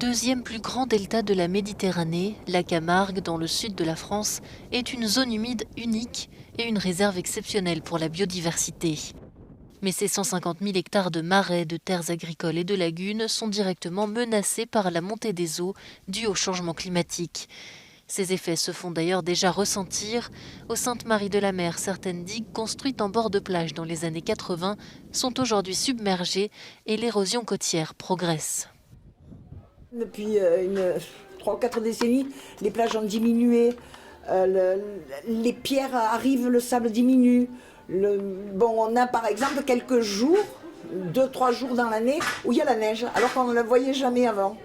Deuxième plus grand delta de la Méditerranée, la Camargue, dans le sud de la France, est une zone humide unique et une réserve exceptionnelle pour la biodiversité. Mais ces 150 000 hectares de marais, de terres agricoles et de lagunes sont directement menacés par la montée des eaux due au changement climatique. Ces effets se font d'ailleurs déjà ressentir. Au Sainte-Marie-de-la-Mer, certaines digues construites en bord de plage dans les années 80 sont aujourd'hui submergées et l'érosion côtière progresse. Depuis 3 ou 4 décennies, les plages ont diminué, les pierres arrivent, le sable diminue. On a par exemple quelques jours, 2-3 jours dans l'année, où il y a la neige, alors qu'on ne la voyait jamais avant.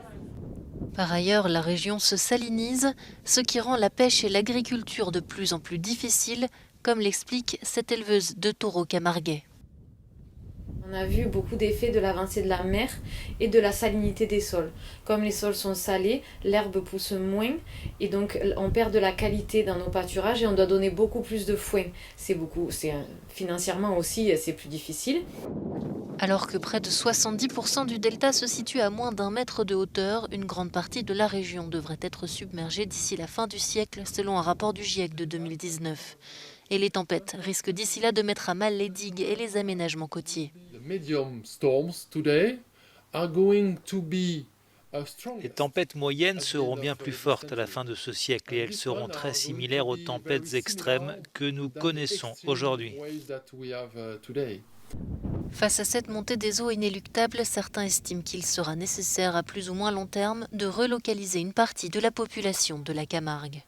Par ailleurs, la région se salinise, ce qui rend la pêche et l'agriculture de plus en plus difficiles, comme l'explique cette éleveuse de taureaux camarguais. On a vu beaucoup d'effets de l'avancée de la mer et de la salinité des sols. Comme les sols sont salés, l'herbe pousse moins et donc on perd de la qualité dans nos pâturages et on doit donner beaucoup plus de foin. Financièrement aussi, c'est plus difficile. Alors que près de 70% du delta se situe à moins d'1 mètre de hauteur, une grande partie de la région devrait être submergée d'ici la fin du siècle, selon un rapport du GIEC de 2019. Et les tempêtes risquent d'ici là de mettre à mal les digues et les aménagements côtiers. Les tempêtes moyennes seront bien plus fortes à la fin de ce siècle et elles seront très similaires aux tempêtes extrêmes que nous connaissons aujourd'hui. Face à cette montée des eaux inéluctable, certains estiment qu'il sera nécessaire à plus ou moins long terme de relocaliser une partie de la population de la Camargue.